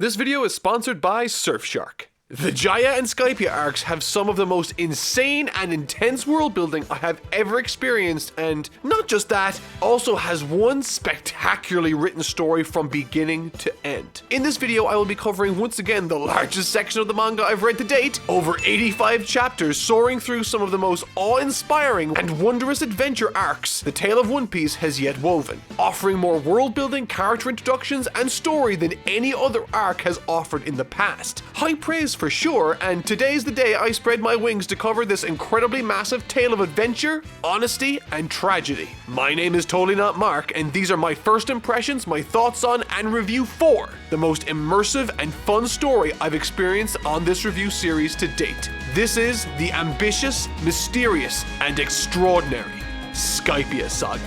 This video is sponsored by Surfshark. The Jaya and Skypiea Arcs have some of the most insane and intense world building I have ever experienced, and not just that, also has one spectacularly written story from beginning to end. In this video, I will be covering once again the largest section of the manga I've read to date, over 85 chapters soaring through some of the most awe-inspiring and wondrous adventure arcs the tale of One Piece has yet woven, offering more world building, character introductions, and story than any other arc has offered in the past. High praise for sure, and today's the day I spread my wings to cover this incredibly massive tale of adventure, honesty, and tragedy. My name is totally not Mark, and these are my first impressions, my thoughts on, and review for the most immersive and fun story I've experienced on this review series to date. This is the ambitious, mysterious, and extraordinary Skypiea Saga.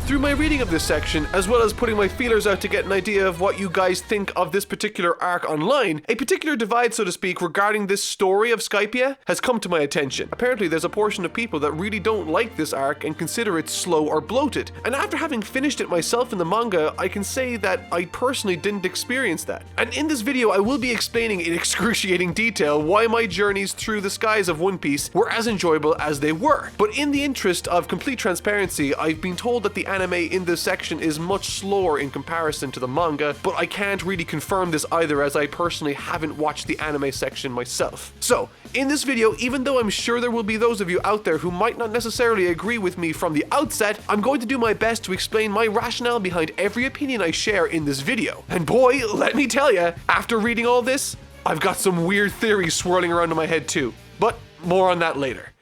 Through my reading of this section, as well as putting my feelers out to get an idea of what you guys think of this particular arc online, a particular divide, so to speak, regarding this story of Skypiea has come to my attention. Apparently, there's a portion of people that really don't like this arc and consider it slow or bloated. And after having finished it myself in the manga, I can say that I personally didn't experience that. And in this video, I will be explaining in excruciating detail why my journeys through the skies of One Piece were as enjoyable as they were. But in the interest of complete transparency, I've been told that the anime in this section is much slower in comparison to the manga, but I can't really confirm this either, as I personally haven't watched the anime section myself. So, in this video, even though I'm sure there will be those of you out there who might not necessarily agree with me from the outset, I'm going to do my best to explain my rationale behind every opinion I share in this video. And boy, let me tell you, after reading all this, I've got some weird theories swirling around in my head too. But more on that later.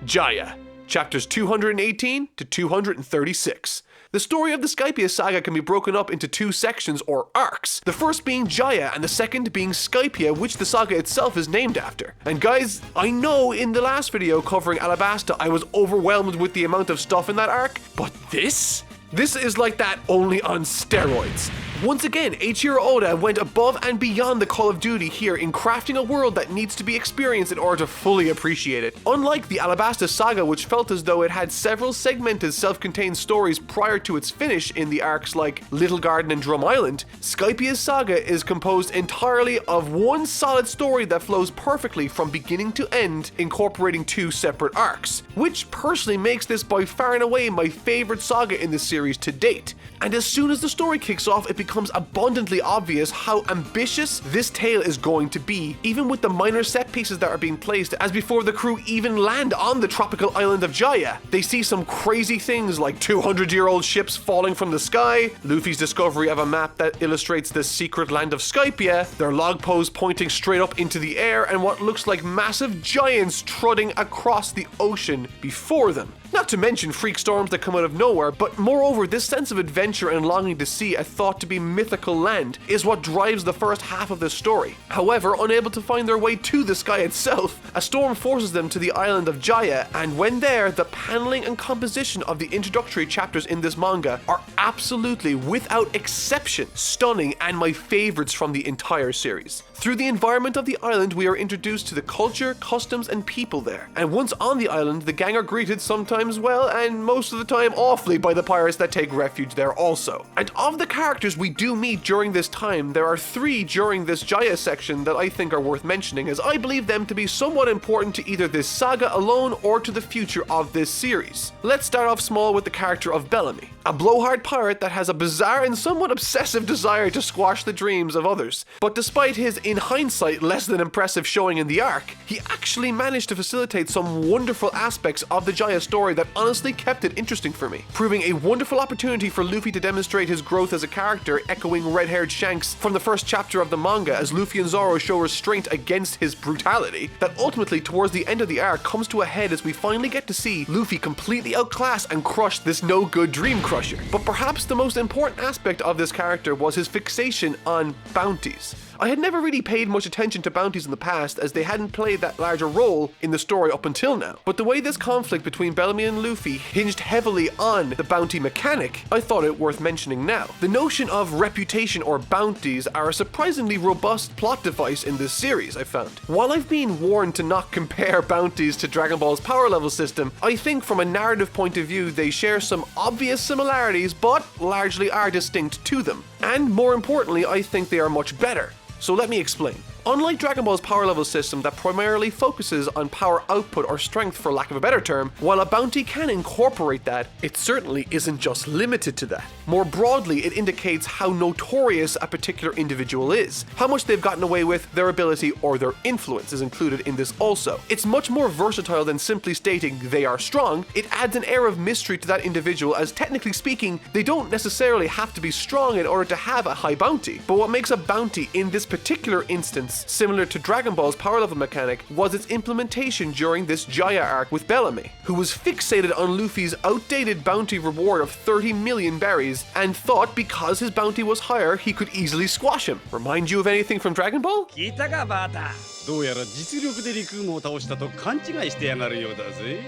Jaya, chapters 218 to 236. The story of the Skypiea Saga can be broken up into two sections or arcs, the first being Jaya and the second being Skypiea, which the saga itself is named after. And guys, I know in the last video covering Alabasta I was overwhelmed with the amount of stuff in that arc, but this is like that, only on steroids. Once again, Eiichiro Oda went above and beyond the Call of Duty here in crafting a world that needs to be experienced in order to fully appreciate it. Unlike the Alabasta saga, which felt as though it had several segmented self-contained stories prior to its finish in the arcs like Little Garden and Drum Island, Skypiea's saga is composed entirely of one solid story that flows perfectly from beginning to end, incorporating two separate arcs, which personally makes this by far and away my favorite saga in the series to date. And as soon as the story kicks off, it becomes abundantly obvious how ambitious this tale is going to be, even with the minor set pieces that are being placed, as before the crew even land on the tropical island of Jaya, they see some crazy things like 200-year-old ships falling from the sky, Luffy's discovery of a map that illustrates the secret land of Skypiea, their log posts pointing straight up into the air, and what looks like massive giants trotting across the ocean before them. Not to mention freak storms that come out of nowhere, but moreover, this sense of adventure and longing to see a thought to be mythical land is what drives the first half of this story. However, unable to find their way to the sky itself, a storm forces them to the island of Jaya, and when there, the paneling and composition of the introductory chapters in this manga are absolutely, without exception, stunning and my favorites from the entire series. Through the environment of the island, we are introduced to the culture, customs, and people there. And once on the island, the gang are greeted sometimes well, and most of the time awfully, by the pirates that take refuge there also. And of the characters we do meet during this time, there are three during this Jaya section that I think are worth mentioning, as I believe them to be somewhat important to either this saga alone or to the future of this series. Let's start off small with the character of Bellamy, a blowhard pirate that has a bizarre and somewhat obsessive desire to squash the dreams of others. But despite his, in hindsight, less than impressive showing in the arc, he actually managed to facilitate some wonderful aspects of the Jaya story that honestly kept it interesting for me, proving a wonderful opportunity for Luffy to demonstrate his growth as a character, echoing red-haired Shanks from the first chapter of the manga, as Luffy and Zoro show restraint against his brutality, that ultimately towards the end of the arc comes to a head as we finally get to see Luffy completely outclass and crush this no-good dream crusher. But perhaps the most important aspect of this character was his fixation on bounties. I had never really paid much attention to bounties in the past as they hadn't played that larger role in the story up until now. But the way this conflict between Bellamy and Luffy hinged heavily on the bounty mechanic, I thought it worth mentioning now. The notion of reputation or bounties are a surprisingly robust plot device in this series, I found. While I've been warned to not compare bounties to Dragon Ball's power level system, I think from a narrative point of view they share some obvious similarities but largely are distinct to them. And more importantly, I think they are much better. So let me explain. Unlike Dragon Ball's power level system that primarily focuses on power output or strength for lack of a better term, while a bounty can incorporate that, it certainly isn't just limited to that. More broadly, it indicates how notorious a particular individual is. How much they've gotten away with, their ability, or their influence is included in this also. It's much more versatile than simply stating they are strong. It adds an air of mystery to that individual as technically speaking, they don't necessarily have to be strong in order to have a high bounty. But what makes a bounty in this particular instance similar to Dragon Ball's power level mechanic was its implementation during this Jaya arc with Bellamy, who was fixated on Luffy's outdated bounty reward of 30 million berries and thought because his bounty was higher, he could easily squash him. Remind you of anything from Dragon Ball? 聞いたかバータ。どうやら実力で陸雲を倒したと勘違いしてやがるようだぜ。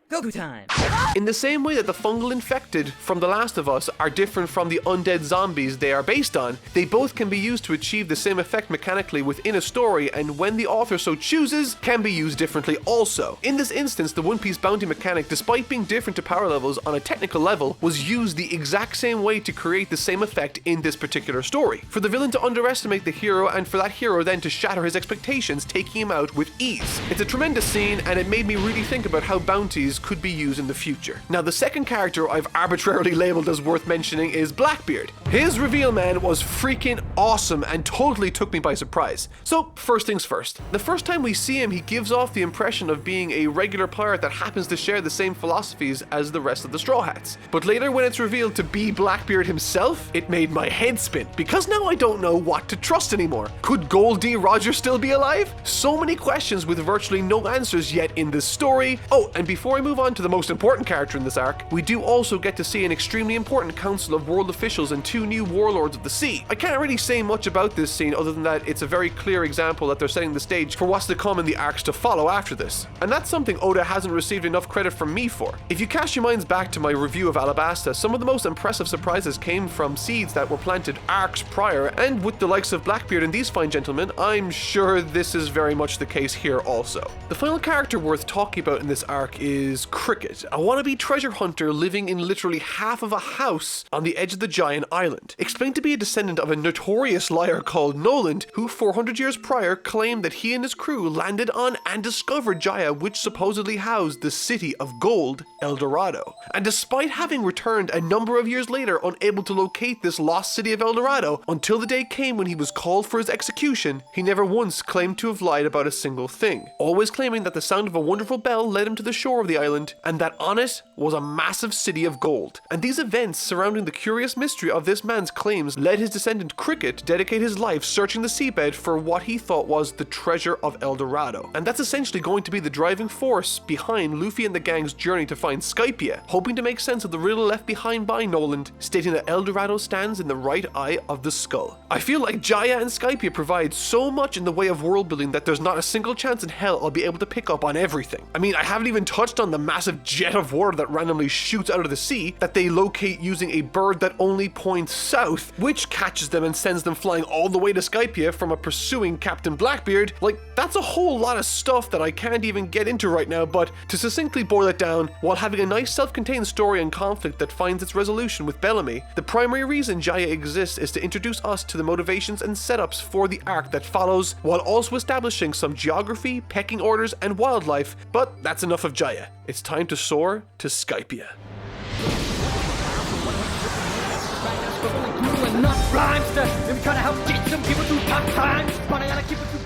Goku time! In the same way that the fungal infected from The Last of Us are different from the undead zombies they are based on, they both can be used to achieve the same effect mechanically within a story, and when the author so chooses, can be used differently also. In this instance, the One Piece bounty mechanic, despite being different to power levels on a technical level, was used the exact same way to create the same effect in this particular story. For the villain to underestimate the hero, and for that hero then to shatter his expectations, taking him out with ease. It's a tremendous scene, and it made me really think about how bounties could be used in the future. Now, the second character I've arbitrarily labeled as worth mentioning is Blackbeard. His reveal, man, was freaking awesome and totally took me by surprise. So, first things first. The first time we see him, he gives off the impression of being a regular pirate that happens to share the same philosophies as the rest of the Straw Hats. But later, when it's revealed to be Blackbeard himself, it made my head spin, because now I don't know what to trust anymore. Could Gold D. Roger still be alive? So many questions with virtually no answers yet in this story. Oh, and before I move on to the most important character in this arc, we do also get to see an extremely important council of world officials and two new warlords of the sea. I can't really say much about this scene other than that it's a very clear example that they're setting the stage for what's to come in the arcs to follow after this. And that's something Oda hasn't received enough credit from me for. If you cast your minds back to my review of Alabasta, some of the most impressive surprises came from seeds that were planted arcs prior, and with the likes of Blackbeard and these fine gentlemen, I'm sure this is very much the case here also. The final character worth talking about in this arc is Cricket, a wannabe treasure hunter living in literally half of a house on the edge of the giant island. Explained to be a descendant of a notorious liar called Noland, who 400 years prior claimed that he and his crew landed on and discovered Jaya, which supposedly housed the city of gold, El Dorado. And despite having returned a number of years later unable to locate this lost city of El Dorado, until the day came when he was called for his execution, he never once claimed to have lied about a single thing, always claiming that the sound of a wonderful bell led him to the shore of the island, and that on it was a massive city of gold. And these events surrounding the curious mystery of this man's claims led his descendant Cricket to dedicate his life searching the seabed for what he thought was the treasure of El Dorado. And that's essentially going to be the driving force behind Luffy and the gang's journey to find Skypiea, hoping to make sense of the riddle left behind by Noland, stating that El Dorado stands in the right eye of the skull. I feel like Jaya and Skypiea provide so much in the way of world building that there's not a single chance in hell I'll be able to pick up on everything. I mean, I haven't even touched on the massive jet of water that randomly shoots out of the sea that they locate using a bird that only points south, which catches them and sends them flying all the way to Skypiea from a pursuing Captain Blackbeard. Like, that's a whole lot of stuff that I can't even get into right now, but to succinctly boil it down, while having a nice self-contained story and conflict that finds its resolution with Bellamy, the primary reason Jaya exists is to introduce us to the motivations and setups for the arc that follows, while also establishing some geography, pecking orders, and wildlife. But that's enough of Jaya. It's time to soar to Skypiea.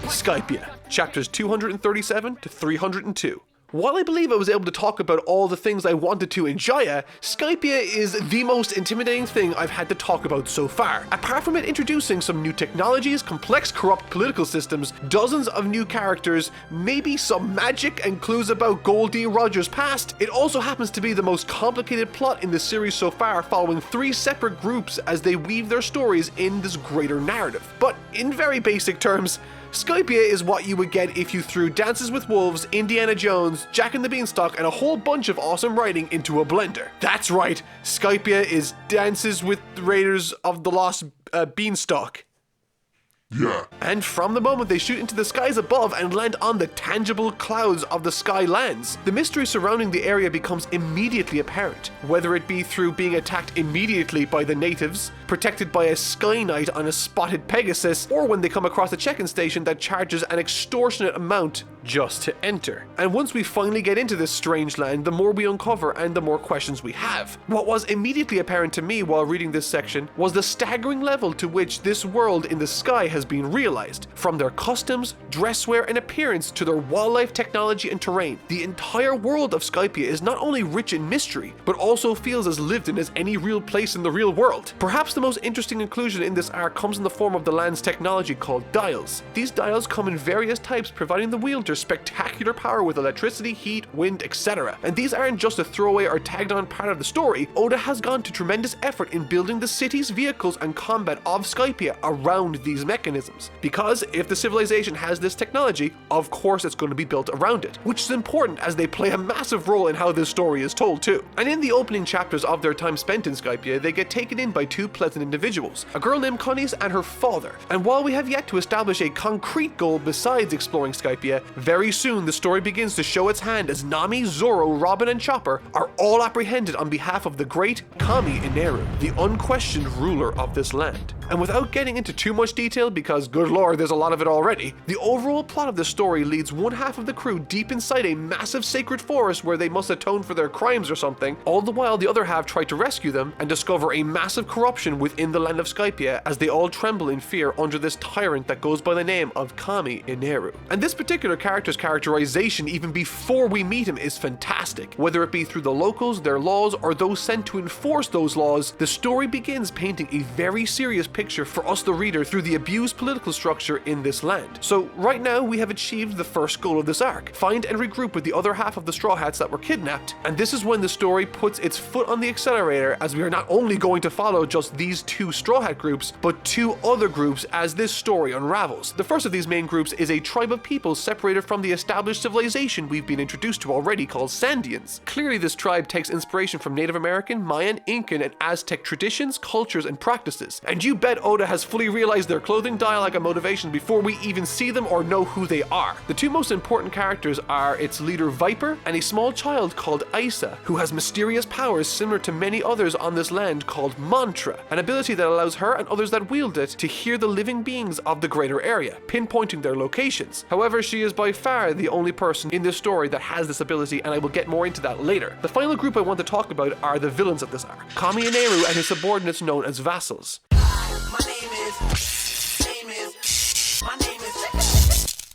Skypiea, chapters 237 to 302. While I believe I was able to talk about all the things I wanted to in Jaya, Skypiea is the most intimidating thing I've had to talk about so far. Apart from it introducing some new technologies, complex corrupt political systems, dozens of new characters, maybe some magic and clues about Goldie Roger's past, it also happens to be the most complicated plot in the series so far, following 3 separate groups as they weave their stories in this greater narrative. But in very basic terms, Skypiea is what you would get if you threw Dances with Wolves, Indiana Jones, Jack and the Beanstalk, and a whole bunch of awesome writing into a blender. That's right, Skypiea is Dances with the Raiders of the Lost Beanstalk. Yeah. And from the moment they shoot into the skies above and land on the tangible clouds of the Skylands, the mystery surrounding the area becomes immediately apparent, whether it be through being attacked immediately by the natives, protected by a Sky Knight on a spotted Pegasus, or when they come across a check-in station that charges an extortionate amount just to enter. And once we finally get into this strange land, the more we uncover and the more questions we have. What was immediately apparent to me while reading this section was the staggering level to which this world in the sky has been realized. From their customs, dresswear, and appearance to their wildlife, technology, and terrain, the entire world of Skypiea is not only rich in mystery, but also feels as lived in as any real place in the real world. Perhaps the most interesting inclusion in this arc comes in the form of the land's technology called dials. These dials come in various types, providing the wielder spectacular power with electricity, heat, wind, etc. And these aren't just a throwaway or tagged on part of the story. Oda has gone to tremendous effort in building the cities, vehicles, and combat of Skypiea around these mechanisms. Because if the civilization has this technology, of course it's going to be built around it, which is important as they play a massive role in how this story is told too. And in the opening chapters of their time spent in Skypiea, they get taken in by 2 pleasant individuals, a girl named Connie's and her father. And while we have yet to establish a concrete goal besides exploring Skypiea, very soon the story begins to show its hand as Nami, Zoro, Robin, and Chopper are all apprehended on behalf of the great Kami Ineru, the unquestioned ruler of this land. And without getting into too much detail, because good lord there's a lot of it already, the overall plot of the story leads one half of the crew deep inside a massive sacred forest where they must atone for their crimes or something, all the while the other half try to rescue them and discover a massive corruption within the land of Skypiea as they all tremble in fear under this tyrant that goes by the name of Kami Ineru. And this particular character's characterization even before we meet him is fantastic. Whether it be through the locals, their laws, or those sent to enforce those laws, the story begins painting a very serious picture for us the reader through the abused political structure in this land. So right now we have achieved the first goal of this arc, find and regroup with the other half of the Straw Hats that were kidnapped, and this is when the story puts its foot on the accelerator, as we are not only going to follow just these 2 Straw Hat groups, but 2 other groups as this story unravels. The first of these main groups is a tribe of people separated from the established civilization we've been introduced to already called Sandians. Clearly this tribe takes inspiration from Native American, Mayan, Incan, and Aztec traditions, cultures, and practices, and you bet Oda has fully realized their clothing, dialogue, and motivation before we even see them or know who they are. The 2 most important characters are its leader Viper and a small child called Aisa, who has mysterious powers similar to many others on this land called Mantra, an ability that allows her and others that wield it to hear the living beings of the greater area, pinpointing their locations. However, she is by far the only person in this story that has this ability, and I will get more into that later. The final group I want to talk about are the villains of this arc, Kami Ineru and his subordinates known as vassals.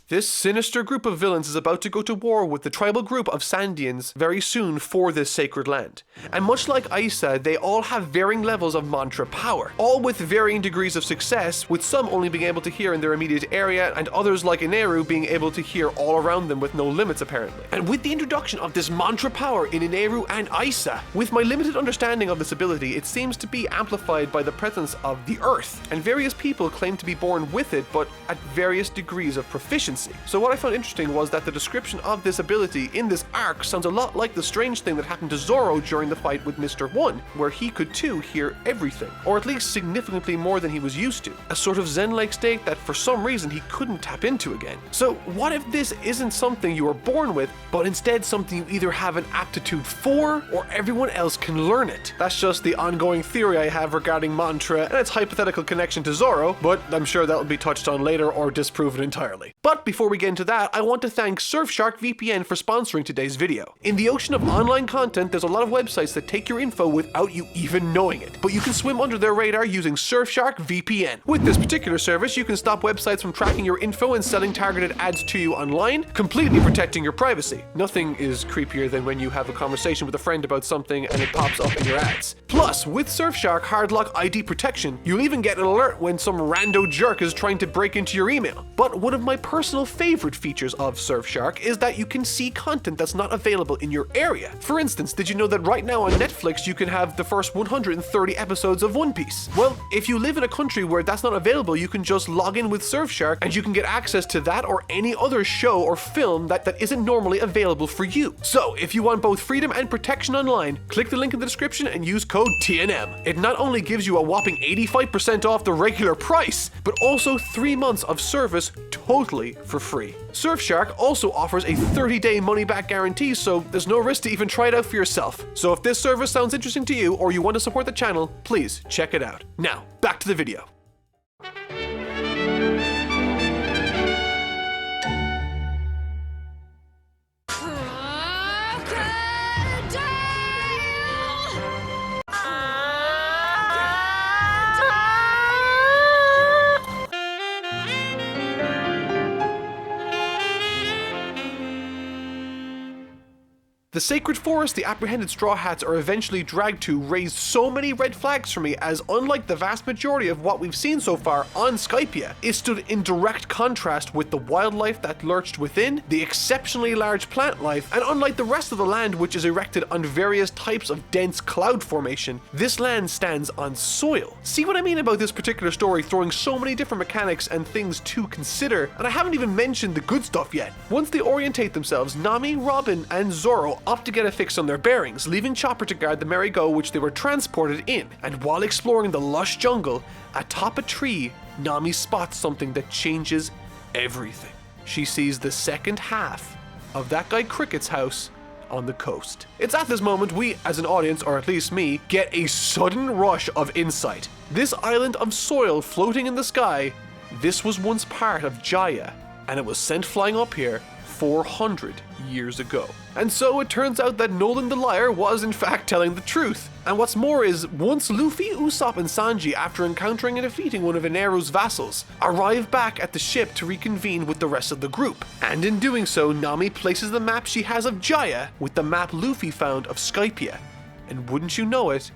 This sinister group of villains is about to go to war with the tribal group of Sandians very soon for this sacred land. And much like Aisa, they all have varying levels of mantra power, all with varying degrees of success, with some only being able to hear in their immediate area and others like Ineru being able to hear all around them with no limits apparently. And with the introduction of this mantra power in Ineru and Aisa, with my limited understanding of this ability, it seems to be amplified by the presence of the earth, and various people claim to be born with it but at various degrees of proficiency. So what I found interesting was that the description of this ability in this arc sounds a lot like the strange thing that happened to Zoro during the fight with Mr. One, where he could too hear everything, or at least significantly more than he was used to, a sort of zen-like state that for some reason he couldn't tap into again. So what if this isn't something you are born with, but instead something you either have an aptitude for, or everyone else can learn it? That's just the ongoing theory I have regarding mantra and its hypothetical connection to Zoro, but I'm sure that will be touched on later or disproven entirely. But before we get into that, I want to thank Surfshark VPN for sponsoring today's video. In the ocean of online content, there's a lot of websites that take your info without you even knowing it, but you can swim under their radar using Surfshark VPN. With this particular service, you can stop websites from tracking your info and selling targeted ads to you online, completely protecting your privacy. Nothing is creepier than when you have a conversation with a friend about something and it pops up in your ads. Plus, with Surfshark Hardlock ID protection, you'll even get an alert when some rando jerk is trying to break into your email. But one of my personal favorite features of Surfshark is that you can see content that's not available in your area. For instance, did you know that right now on Netflix you can have the first 130 episodes of One Piece? Well, if you live in a country where that's not available, you can just log in with Surfshark and you can get access to that or any other show or film that isn't normally available for you. So, if you want both freedom and protection online, click the link in the description and use code TNM. It not only gives you a whopping 85% off the regular price, but also 3 months of service totally for free. Surfshark also offers a 30-day money-back guarantee, so there's no risk to even try it out for yourself. So if this service sounds interesting to you or you want to support the channel, please check it out. Now, back to the video. The sacred forest the apprehended Straw Hats are eventually dragged to raised so many red flags for me, as unlike the vast majority of what we've seen so far on Skypiea, it stood in direct contrast with the wildlife that lurched within, the exceptionally large plant life, and unlike the rest of the land, which is erected on various types of dense cloud formation, this land stands on soil. See what I mean about this particular story throwing so many different mechanics and things to consider, and I haven't even mentioned the good stuff yet. Once they orientate themselves, Nami, Robin, and Zoro opt to get a fix on their bearings, leaving Chopper to guard the merry-go which they were transported in. And while exploring the lush jungle, atop a tree, Nami spots something that changes everything. She sees the second half of that guy Cricket's house on the coast. It's at this moment we, as an audience, or at least me, get a sudden rush of insight. This island of soil floating in the sky, this was once part of Jaya, and it was sent flying up here 400 years ago. And so it turns out that Nolan the liar was in fact telling the truth. And what's more is, once Luffy, Usopp, and Sanji, after encountering and defeating one of Eneru's vassals, arrive back at the ship to reconvene with the rest of the group. And in doing so, Nami places the map she has of Jaya with the map Luffy found of Skypiea. And wouldn't you know it,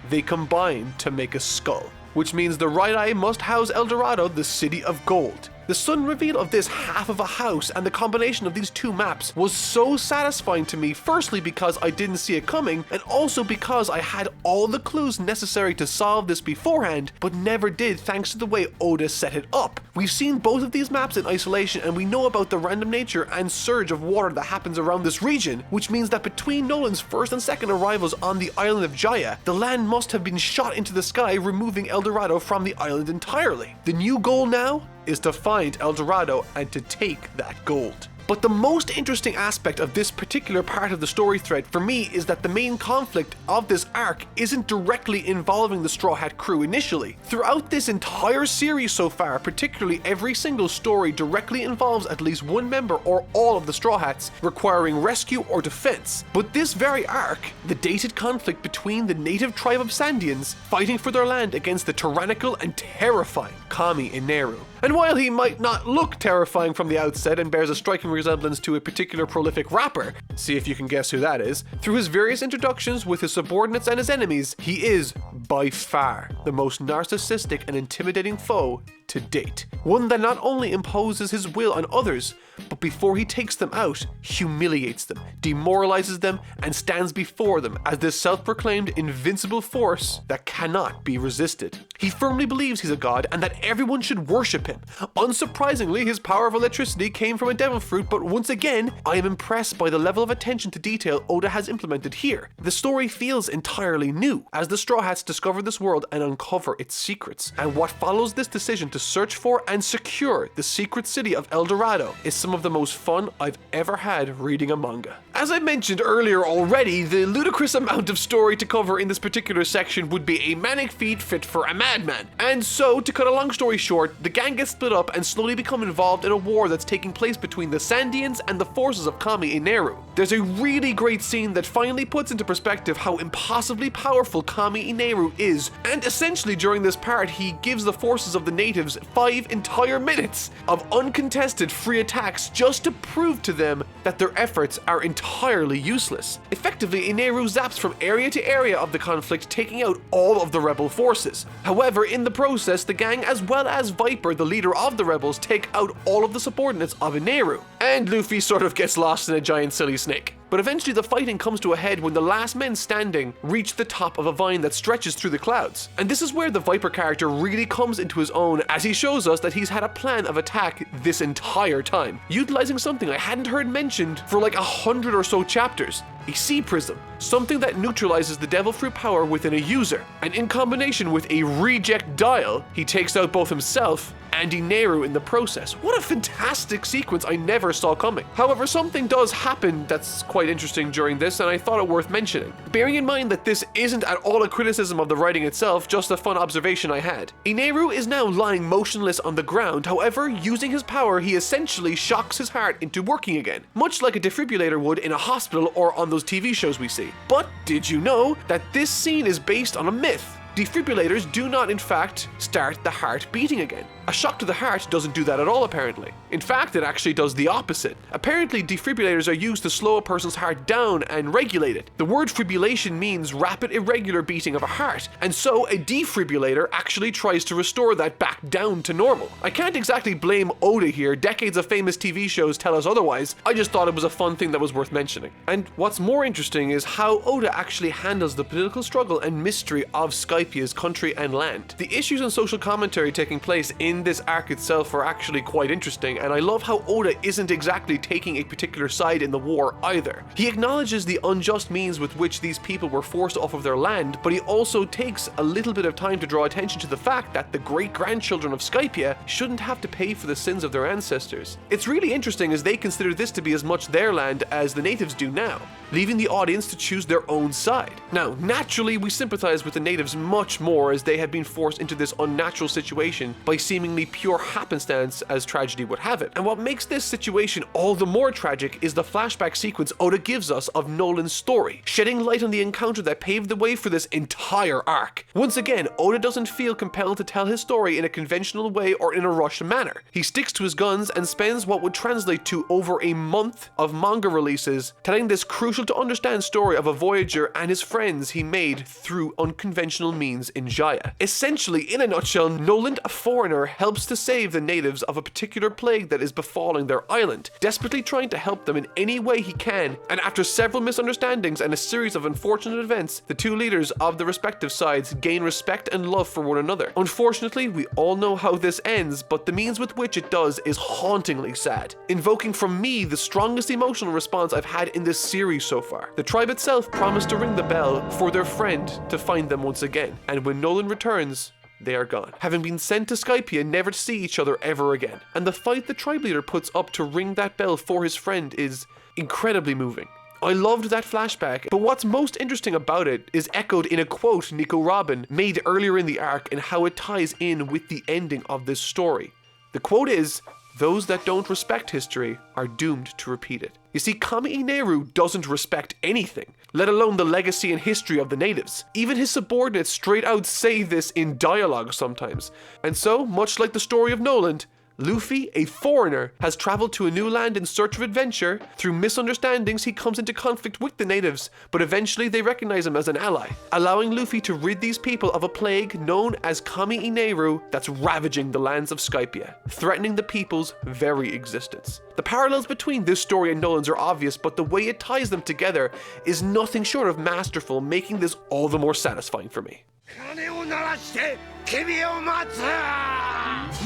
they combine to make a skull, which means the right eye must house El Dorado, the city of gold. The sudden reveal of this half of a house and the combination of these two maps was so satisfying to me, firstly because I didn't see it coming, and also because I had all the clues necessary to solve this beforehand, but never did thanks to the way Oda set it up. We've seen both of these maps in isolation, and we know about the random nature and surge of water that happens around this region, which means that between Nolan's first and second arrivals on the island of Jaya, the land must have been shot into the sky, removing El Dorado from the island entirely. The new goal now is to find El Dorado and to take that gold. But the most interesting aspect of this particular part of the story thread for me is that the main conflict of this arc isn't directly involving the Straw Hat crew initially. Throughout this entire series so far, particularly every single story directly involves at least one member or all of the Straw Hats requiring rescue or defense. But this very arc, the dated conflict between the native tribe of Sandians fighting for their land against the tyrannical and terrifying Kami Eneru. And while he might not look terrifying from the outset and bears a striking resemblance to a particular prolific rapper, see if you can guess who that is, through his various introductions with his subordinates and his enemies, he is, by far, the most narcissistic and intimidating foe to date. One that not only imposes his will on others, but before he takes them out, humiliates them, demoralizes them, and stands before them as this self-proclaimed invincible force that cannot be resisted. He firmly believes he's a god and that everyone should worship him. Unsurprisingly, his power of electricity came from a devil fruit, but once again, I am impressed by the level of attention to detail Oda has implemented here. The story feels entirely new, as the Straw Hats discover this world and uncover its secrets, and what follows this decision to to search for and secure the secret city of El Dorado is some of the most fun I've ever had reading a manga. As I mentioned earlier already, the ludicrous amount of story to cover in this particular section would be a manic feat fit for a madman. And so, to cut a long story short, the gang gets split up and slowly become involved in a war that's taking place between the Sandians and the forces of Kami Ineru. There's a really great scene that finally puts into perspective how impossibly powerful Kami Ineru is, and essentially during this part he gives the forces of the natives 5 entire minutes of uncontested free attacks just to prove to them that their efforts are entirely useless. Effectively, Ineru zaps from area to area of the conflict, taking out all of the rebel forces. However, in the process, the gang as well as Viper, the leader of the rebels, take out all of the subordinates of Ineru, and Luffy sort of gets lost in a giant silly snake. But eventually the fighting comes to a head when the last men standing reach the top of a vine that stretches through the clouds. And this is where the Viper character really comes into his own, as he shows us that he's had a plan of attack this entire time, utilizing something I hadn't heard mentioned for like 100 or so chapters. A sea prism, something that neutralizes the devil fruit power within a user, and in combination with a reject dial, he takes out both himself and Ineru in the process. What a fantastic sequence I never saw coming. However, something does happen that's quite interesting during this, and I thought it worth mentioning. Bearing in mind that this isn't at all a criticism of the writing itself, just a fun observation I had. Ineru is now lying motionless on the ground, however, using his power, he essentially shocks his heart into working again, much like a defibrillator would in a hospital or on those TV shows we see. But did you know that this scene is based on a myth? Defibrillators do not, in fact, start the heart beating again. A shock to the heart doesn't do that at all, apparently. In fact, it actually does the opposite. Apparently, defibrillators are used to slow a person's heart down and regulate it. The word fibrillation means rapid, irregular beating of a heart, and so a defibrillator actually tries to restore that back down to normal. I can't exactly blame Oda here. Decades of famous TV shows tell us otherwise. I just thought it was a fun thing that was worth mentioning. And what's more interesting is how Oda actually handles the political struggle and mystery of Skypiea's country and land. The issues and social commentary taking place in this arc itself are actually quite interesting, and I love how Oda isn't exactly taking a particular side in the war either. He acknowledges the unjust means with which these people were forced off of their land, but he also takes a little bit of time to draw attention to the fact that the great-grandchildren of Skypiea shouldn't have to pay for the sins of their ancestors. It's really interesting as they consider this to be as much their land as the natives do now, leaving the audience to choose their own side. Now, naturally, we sympathize with the natives much more as they had been forced into this unnatural situation by seemingly pure happenstance as tragedy would have it. And what makes this situation all the more tragic is the flashback sequence Oda gives us of Nolan's story, shedding light on the encounter that paved the way for this entire arc. Once again, Oda doesn't feel compelled to tell his story in a conventional way or in a rushed manner. He sticks to his guns and spends what would translate to over a month of manga releases telling this crucial to understand story of a voyager and his friends he made through unconventional means in Jaya. Essentially, in a nutshell, Nolan, a foreigner, helps to save the natives of a particular plague that is befalling their island, desperately trying to help them in any way he can, and after several misunderstandings and a series of unfortunate events, the two leaders of the respective sides gain respect and love for one another. Unfortunately, we all know how this ends, but the means with which it does is hauntingly sad, invoking from me the strongest emotional response I've had in this series so far. The tribe itself promised to ring the bell for their friend to find them once again, and when Nolan returns, they are gone, having been sent to Skypiea never to see each other ever again. And the fight the tribe leader puts up to ring that bell for his friend is incredibly moving. I loved that flashback, but what's most interesting about it is echoed in a quote Nico Robin made earlier in the arc and how it ties in with the ending of this story. The quote is, "Those that don't respect history are doomed to repeat it." You see, Kami Ineru doesn't respect anything, let alone the legacy and history of the natives. Even his subordinates straight out say this in dialogue sometimes. And so, much like the story of Nolan, Luffy, a foreigner, has traveled to a new land in search of adventure. Through misunderstandings, he comes into conflict with the natives, but eventually they recognize him as an ally, allowing Luffy to rid these people of a plague known as Kami Ineru that's ravaging the lands of Skypiea, threatening the people's very existence. The parallels between this story and Nolan's are obvious, but the way it ties them together is nothing short of masterful, making this all the more satisfying for me. 鐘を鳴らして君を待つ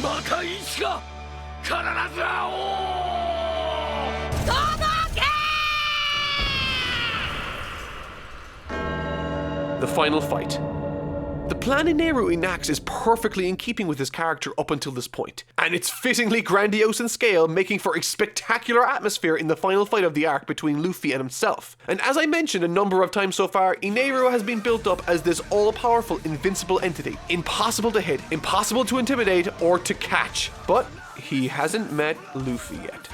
またいつか必ず会おう届け The final fight. The plan Eiichiro enacts is perfectly in keeping with his character up until this point, and it's fittingly grandiose in scale, making for a spectacular atmosphere in the final fight of the arc between Luffy and himself. And as I mentioned a number of times so far, Eiichiro has been built up as this all-powerful, invincible entity, impossible to hit, impossible to intimidate, or to catch. But he hasn't met Luffy yet.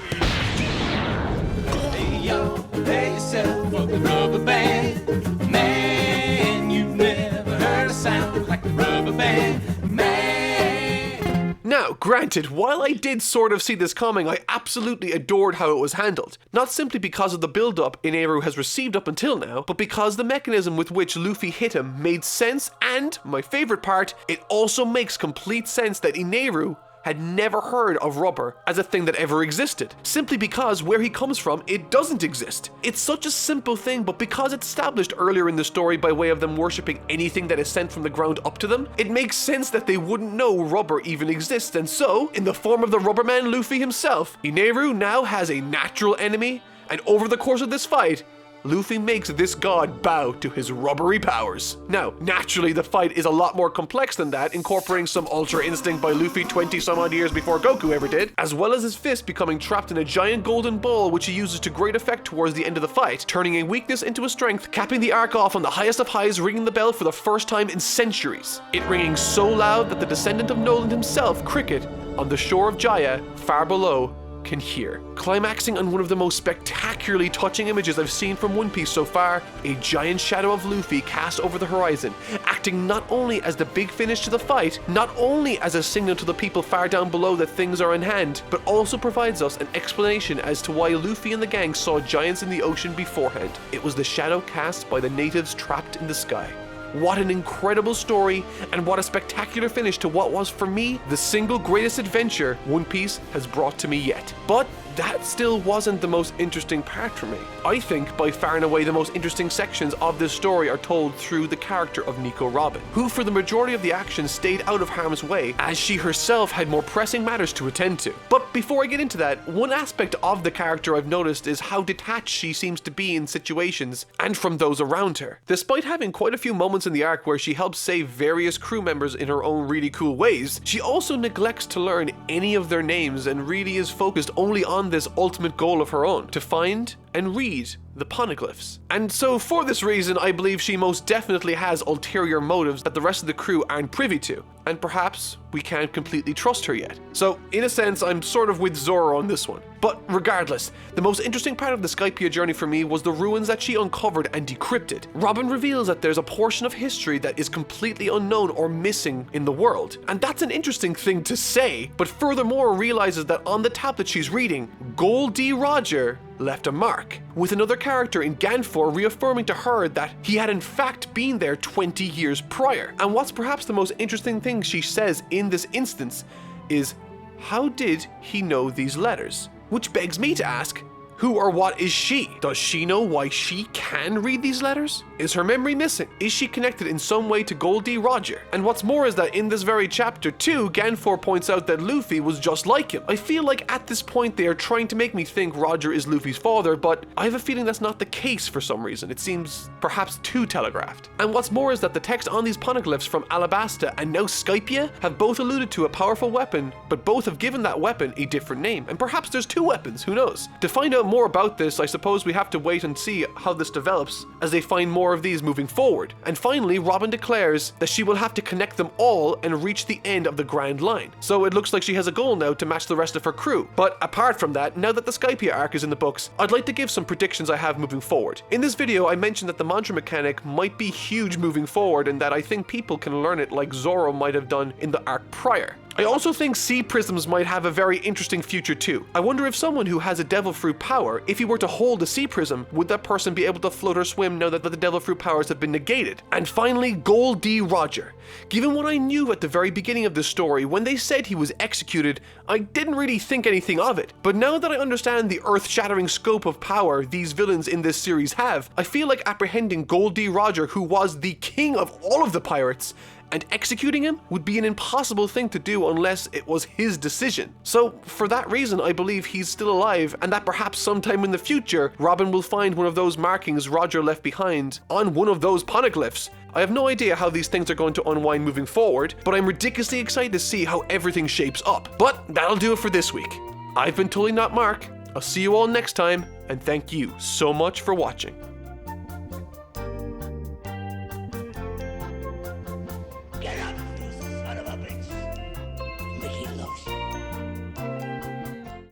Hey yo, prepare yourself for the rubber band. Man, you've never heard a sound like a rubber band. Man. Now, granted, while I did sort of see this coming, I absolutely adored how it was handled. Not simply because of the build-up Eiichiro has received up until now, but because the mechanism with which Luffy hit him made sense, and, my favorite part, it also makes complete sense that Eiichiro had never heard of rubber as a thing that ever existed, simply because where he comes from, it doesn't exist. It's such a simple thing, but because it's established earlier in the story by way of them worshipping anything that is sent from the ground up to them, it makes sense that they wouldn't know rubber even exists, and so, in the form of the Rubberman Luffy himself, Eiichiro now has a natural enemy, and over the course of this fight, Luffy makes this god bow to his rubbery powers. Now, naturally, the fight is a lot more complex than that, incorporating some Ultra Instinct by Luffy 20 some odd years before Goku ever did, as well as his fist becoming trapped in a giant golden ball which he uses to great effect towards the end of the fight, turning a weakness into a strength, capping the arc off on the highest of highs, ringing the bell for the first time in centuries. It ringing so loud that the descendant of Noland himself, Cricket, on the shore of Jaya, far below, can hear. Climaxing on one of the most spectacularly touching images I've seen from One Piece so far, a giant shadow of Luffy cast over the horizon, acting not only as the big finish to the fight, not only as a signal to the people far down below that things are in hand, but also provides us an explanation as to why Luffy and the gang saw giants in the ocean beforehand. It was the shadow cast by the natives trapped in the sky. What an incredible story, and what a spectacular finish to what was, for me, the single greatest adventure One Piece has brought to me yet. But that still wasn't the most interesting part for me. I think by far and away the most interesting sections of this story are told through the character of Nico Robin, who for the majority of the action stayed out of harm's way as she herself had more pressing matters to attend to. But before I get into that, one aspect of the character I've noticed is how detached she seems to be in situations and from those around her. Despite having quite a few moments in the arc where she helps save various crew members in her own really cool ways, she also neglects to learn any of their names and really is focused only on this ultimate goal of her own, to find and read the poneglyphs. And so for this reason, I believe she most definitely has ulterior motives that the rest of the crew aren't privy to, and perhaps we can't completely trust her yet. So in a sense, I'm sort of with Zoro on this one. But regardless, the most interesting part of the Skypiea journey for me was the ruins that she uncovered and decrypted. Robin reveals that there's a portion of history that is completely unknown or missing in the world. And that's an interesting thing to say, but furthermore realizes that on the tablet she's reading, Gold D. Roger left a mark, with another character in Ganfor reaffirming to her that he had in fact been there 20 years prior. And what's perhaps the most interesting thing she says in this instance is, how did he know these letters? Which begs me to ask, who or what is she? Does she know why she can read these letters? Is her memory missing? Is she connected in some way to Gold D. Roger? And what's more is that in this very chapter too, Ganfor points out that Luffy was just like him. I feel like at this point they are trying to make me think Roger is Luffy's father, but I have a feeling that's not the case for some reason. It seems perhaps too telegraphed. And what's more is that the text on these poneglyphs from Alabasta and now Skypiea have both alluded to a powerful weapon, but both have given that weapon a different name. And perhaps there's two weapons, who knows? To find out more about this, I suppose we have to wait and see how this develops as they find more of these moving forward. And finally, Robin declares that she will have to connect them all and reach the end of the Grand Line. So it looks like she has a goal now to match the rest of her crew. But apart from that, now that the Skypiea arc is in the books, I'd like to give some predictions I have moving forward. In this video, I mentioned that the mantra mechanic might be huge moving forward and that I think people can learn it like Zoro might have done in the arc prior. I also think sea prisms might have a very interesting future too. I wonder if someone who has a devil fruit power, if he were to hold a sea prism, would that person be able to float or swim now that the devil fruit powers have been negated? And finally, Gold D. Roger. Given what I knew at the very beginning of this story, when they said he was executed, I didn't really think anything of it. But now that I understand the earth-shattering scope of power these villains in this series have, I feel like apprehending Gold D. Roger, who was the king of all of the pirates, and executing him would be an impossible thing to do unless it was his decision. So for that reason, I believe he's still alive, and that perhaps sometime in the future, Robin will find one of those markings Roger left behind on one of those poneglyphs. I have no idea how these things are going to unwind moving forward, but I'm ridiculously excited to see how everything shapes up. But that'll do it for this week. I've been Totally Not Mark. I'll see you all next time, and thank you so much for watching.